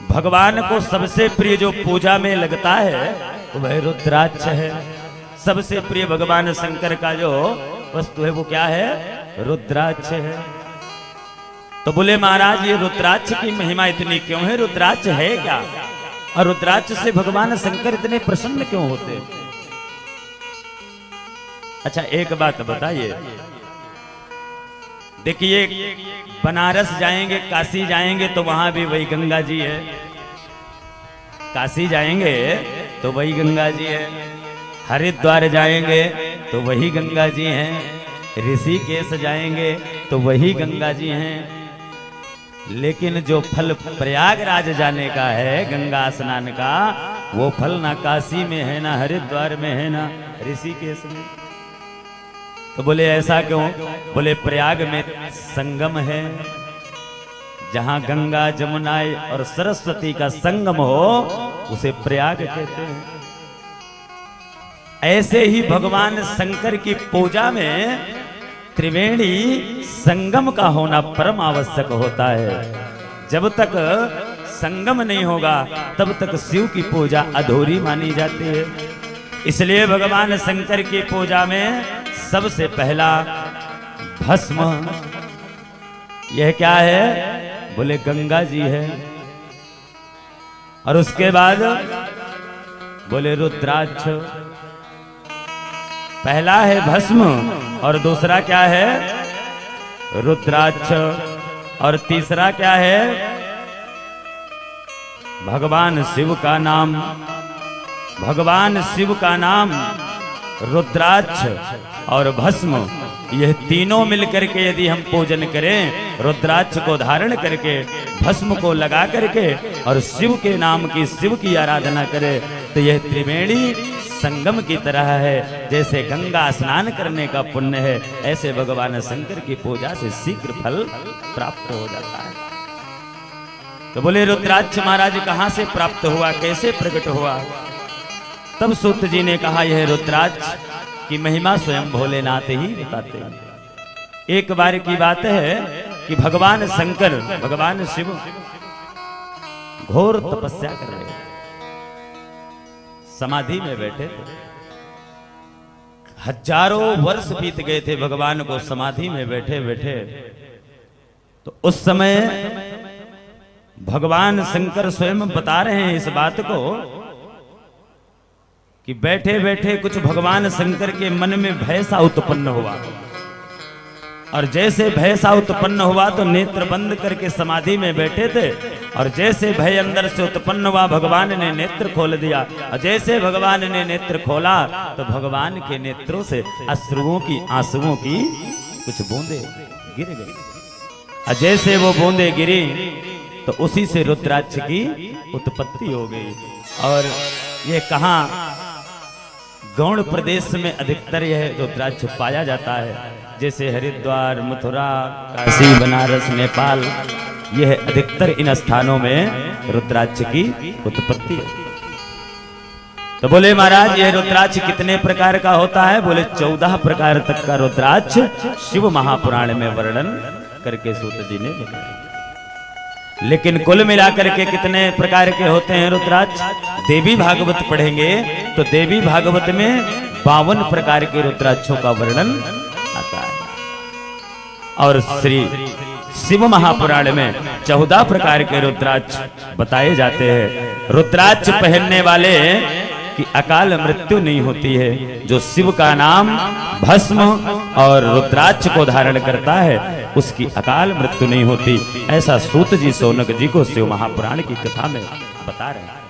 भगवान को सबसे प्रिय जो पूजा में लगता है वह रुद्राक्ष है। सबसे प्रिय भगवान शंकर का जो वस्तु है वो क्या है? रुद्राक्ष है। तो बोले महाराज ये रुद्राक्ष की महिमा इतनी क्यों है? रुद्राक्ष है क्या? और रुद्राक्ष से भगवान शंकर इतने प्रसन्न क्यों होते? अच्छा एक बात बताइए, देखिए बनारस जाएंगे, काशी जाएंगे तो वहां भी वही गंगा जी है। काशी जाएंगे तो वही गंगा जी है। हरिद्वार जाएंगे तो वही गंगा जी हैं। ऋषिकेश जाएंगे तो वही गंगा जी हैं। लेकिन जो फल प्रयागराज जाने का है गंगा स्नान का, वो फल ना काशी में है, ना हरिद्वार में है, ना ऋषिकेश में। तो बोले ऐसा क्यों? बोले प्रयाग में संगम है, जहां गंगा जमुना और सरस्वती का संगम हो उसे प्रयाग कहते हैं। ऐसे ही भगवान शंकर की पूजा में त्रिवेणी संगम का होना परम आवश्यक होता है। जब तक संगम नहीं होगा तब तक शिव की पूजा अधूरी मानी जाती है। इसलिए भगवान शंकर की पूजा में सबसे पहला भस्म यह क्या है? बोले गंगा जी है। और उसके बाद बोले रुद्राक्ष। पहला है भस्म और दूसरा क्या है? रुद्राक्ष। और तीसरा क्या है? भगवान शिव का नाम। भगवान शिव का नाम, रुद्राक्ष और भस्म, यह तीनों मिलकर के यदि हम पूजन करें, रुद्राक्ष को धारण करके भस्म को लगा करके और शिव के नाम की, शिव की आराधना करें, तो यह त्रिवेणी संगम की तरह है। जैसे गंगा स्नान करने का पुण्य है, ऐसे भगवान शंकर की पूजा से शीघ्र फल प्राप्त हो जाता है। तो बोले रुद्राक्ष महाराज कहां से प्राप्त हुआ, कैसे प्रकट हुआ? तब सूत जी ने कहा यह रुद्राक्ष की महिमा स्वयं भोलेनाथ ही बताते हैं। एक बार की बात है कि भगवान शंकर, भगवान शिव घोर तपस्या कर रहे हैं, समाधि में बैठे थे। हजारों वर्ष बीत गए थे भगवान को समाधि में बैठे बैठे। तो उस समय भगवान शंकर स्वयं बता रहे हैं इस बात को कि बैठे बैठे कुछ भगवान शंकर के मन में भय सा उत्पन्न हुआ। और जैसे भय सा उत्पन्न हुआ तो नेत्र बंद करके समाधि में बैठे थे, और जैसे भय अंदर से उत्पन्न हुआ भगवान ने नेत्र खोल दिया। और जैसे भगवान ने नेत्र खोला तो भगवान के नेत्रों से अश्रुओं की, आंसुओं की कुछ बूंदे गिर गई। और जैसे वो बूंदे गिरी तो उसी से रुद्राक्ष की उत्पत्ति हो गई। और ये कहाँ? गौड़ प्रदेश में अधिकतर यह रुद्राक्ष पाया जाता है। जैसे हरिद्वार, मथुरा, काशी, बनारस, नेपाल, यह अधिकतर इन स्थानों में रुद्राक्ष की उत्पत्ति है। तो बोले महाराज यह रुद्राक्ष कितने प्रकार का होता है? बोले 14 प्रकार तक का रुद्राक्ष शिव महापुराण में वर्णन करके सूत जी ने बताया। लेकिन कुल मिलाकर के कितने प्रकार के होते हैं रुद्राक्ष? देवी भागवत पढ़ेंगे तो देवी भागवत में 52 प्रकार के रुद्राक्षों का वर्णन आता है। और श्री शिव महापुराण में 14 प्रकार के रुद्राक्ष बताए जाते हैं। रुद्राक्ष पहनने वाले की अकाल मृत्यु नहीं होती है। जो शिव का नाम, भस्म और रुद्राक्ष को धारण करता है उसकी अकाल मृत्यु नहीं होती। ऐसा सूत जी सोनक जी को शिव महापुराण की कथा में बता रहे हैं।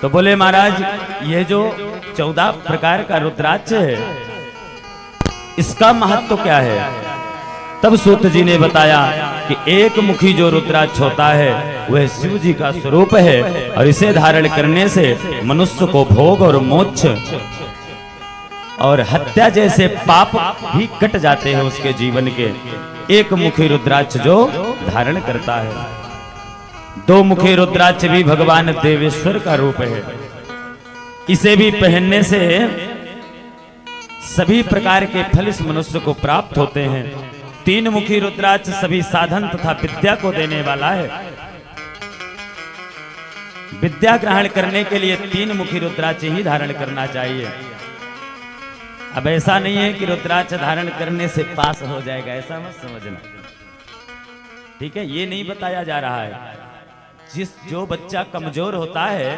तो बोले महाराज ये जो 14 प्रकार का रुद्राक्ष है इसका महत्व क्या है? तब सूत जी ने बताया कि एक मुखी जो रुद्राक्ष होता है वह शिव जी का स्वरूप है, और इसे धारण करने से मनुष्य को भोग और मोक्ष और हत्या जैसे पाप भी कट जाते हैं उसके जीवन के। एक मुखी रुद्राक्ष जो धारण करता है। 2 मुखी रुद्राक्ष भी भगवान देवेश्वर का रूप है। इसे भी पहनने से सभी प्रकार के फल इस मनुष्य को प्राप्त होते हैं। 3 मुखी रुद्राक्ष सभी साधन तथा विद्या को देने वाला है। विद्या ग्रहण करने के लिए 3 मुखी रुद्राक्ष ही धारण करना चाहिए। अब ऐसा नहीं है कि रुद्राक्ष धारण करने से पास हो जाएगा, ऐसा मत समझना, ठीक है। ये नहीं बताया जा रहा है। जो बच्चा कमजोर होता है,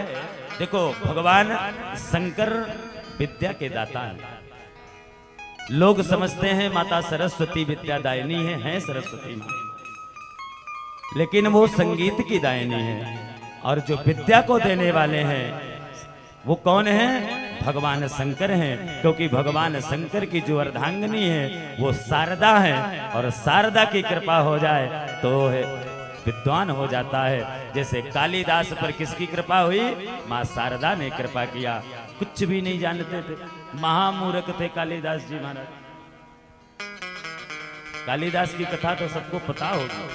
देखो भगवान शंकर विद्या के दाता हैं। लोग समझते हैं माता सरस्वती विद्यादायिनी है सरस्वती माँ, लेकिन वो संगीत की दायिनी है। और जो विद्या को देने वाले हैं वो कौन है? भगवान शंकर हैं, क्योंकि भगवान शंकर की जो अर्धांगिनी है वो शारदा है, और शारदा की कृपा हो जाए तो है विद्वान हो जाता है। जैसे कालिदास पर किसकी कृपा हुई? माँ शारदा ने कृपा किया। कुछ भी नहीं जानते थे, महामूर्ख थे कालिदास जी महाराज। कालिदास की कथा तो सबको पता होगी।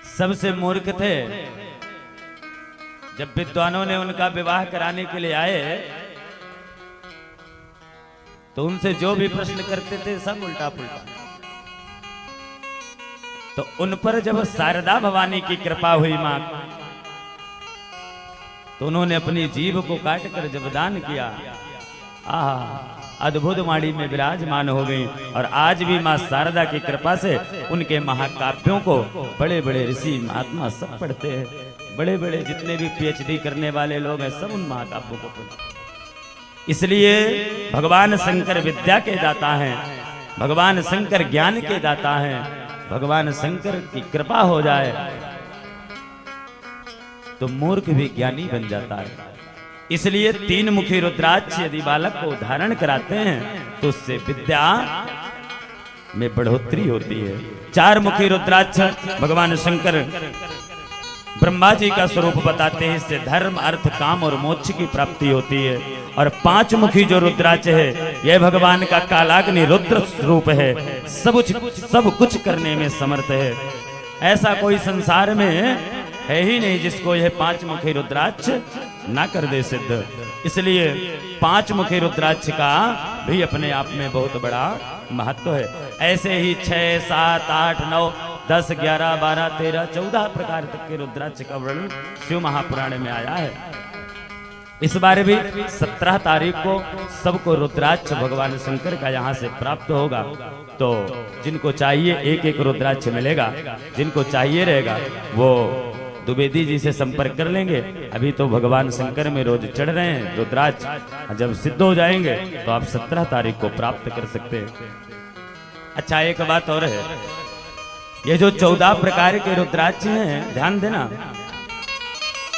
सबसे मूर्ख थे। जब विद्वानों ने उनका विवाह कराने के लिए आए तो उनसे जो भी प्रश्न करते थे सब उल्टा पुल्टा। तो उन पर जब शारदा भवानी की कृपा हुई मां, तो उन्होंने अपनी जीभ को काट कर जब दान किया, अद्भुत वाणी में विराजमान हो गई। और आज भी मां शारदा की कृपा से उनके महाकाव्यों को बड़े बड़े ऋषि महात्मा सब पढ़ते हैं। बड़े बड़े जितने भी PhD करने वाले लोग हैं सब उन महाकाव्यों को पढ़ते। इसलिए भगवान शंकर विद्या के दाता हैं, भगवान शंकर ज्ञान के दाता हैं। भगवान शंकर की कृपा हो जाए तो मूर्ख भी ज्ञानी बन जाता है। इसलिए 3 मुखी रुद्राक्ष यदि बालक को धारण कराते हैं तो उससे विद्या में बढ़ोतरी होती है। 4 मुखी रुद्राक्ष भगवान शंकर ब्रह्मा जी का स्वरूप बताते हैं, इससे धर्म अर्थ काम और मोक्ष की प्राप्ति होती है। और 5 मुखी जो रुद्राक्ष है यह भगवान का कालाग्नि रुद्र स्वरूप है, सब कुछ करने में समर्थ है। ऐसा कोई संसार में है ही नहीं जिसको यह 5 मुखी रुद्राक्ष ना कर दे सिद्ध। इसलिए 5 मुखी रुद्राक्ष का भी अपने आप में बहुत बड़ा महत्व है। ऐसे ही 6, 7, 8, 9, 10, 11, 12, 13, 14 प्रकार तक के रुद्राक्ष का वर्णन शिव महापुराण में आया है। इस बार भी 17 तारीख को सबको रुद्राक्ष भगवान शंकर का यहाँ से प्राप्त होगा। तो जिनको चाहिए एक एक रुद्राक्ष मिलेगा, जिनको चाहिए रहेगा वो द्विवेदी जी से संपर्क कर लेंगे। अभी तो भगवान शंकर में रोज चढ़ रहे हैं रुद्राक्ष, जब सिद्ध हो जाएंगे तो आप 17 तारीख को प्राप्त कर सकते हैं। अच्छा, एक बात और है, ये जो 14 प्रकार के रुद्राक्ष हैं, ध्यान देना,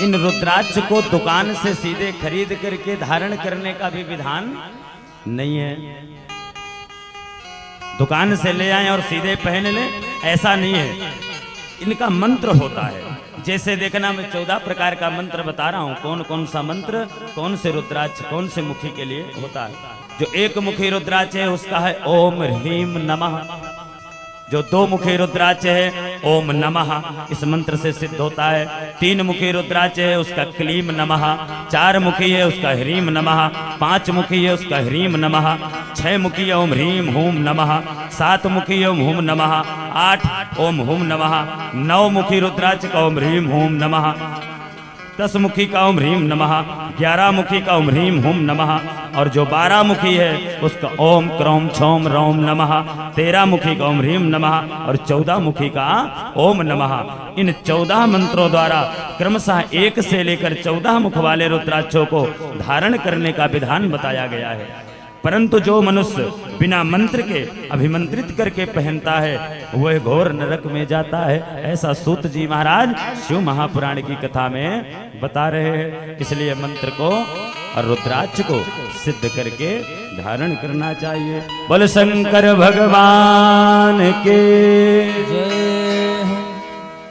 इन रुद्राक्ष को दुकान से सीधे खरीद करके धारण करने का भी विधान नहीं है। दुकान से ले आए और सीधे पहन लें, ऐसा नहीं है। इनका मंत्र होता है। जैसे देखना, मैं 14 प्रकार का मंत्र बता रहा हूं, कौन कौन सा मंत्र कौन से रुद्राक्ष कौन से मुखी के लिए होता है। जो 1 मुखी रुद्राक्ष है उसका है ओम ह्रीम नमः। जो 2 मुखी रुद्राक्ष है ओम नमः, इस मंत्र से सिद्ध होता है। 3 मुखी रुद्राक्ष है उसका क्लीम नमः। 4 मुखी है उसका ह्रीम नमः। 5 मुखी है उसका ह्रीम नमः। 6 मुखी ओम ह्रीम हुम नमः। 7 मुखी ओम हुम नमः। 8 ओम हुम नमः। 9 मुखी रुद्राक्ष का ओम ह्रीम हुम नमः। 10 मुखी का ओम ह्रीम नमः। 11 मुखी का ओम ह्रीम हुम नमः। और जो 12 मुखी है उसका ओम क्रौम छौम रौम नमः। 13 मुखी का ओम ह्रीम नमः और 14 मुखी का ओम नमः। इन 14 मंत्रों द्वारा क्रमशः 1 से लेकर 14 मुख वाले रुद्राक्षों को धारण करने का विधान बताया गया है। परंतु जो मनुष्य बिना मंत्र के अभिमंत्रित करके पहनता है वह घोर नरक में जाता है, ऐसा सूत जी महाराज शिव महापुराण की कथा में बता रहे हैं। इसलिए मंत्र को और रुद्राक्ष को सिद्ध करके धारण करना चाहिए। बोल शंकर भगवान के जय।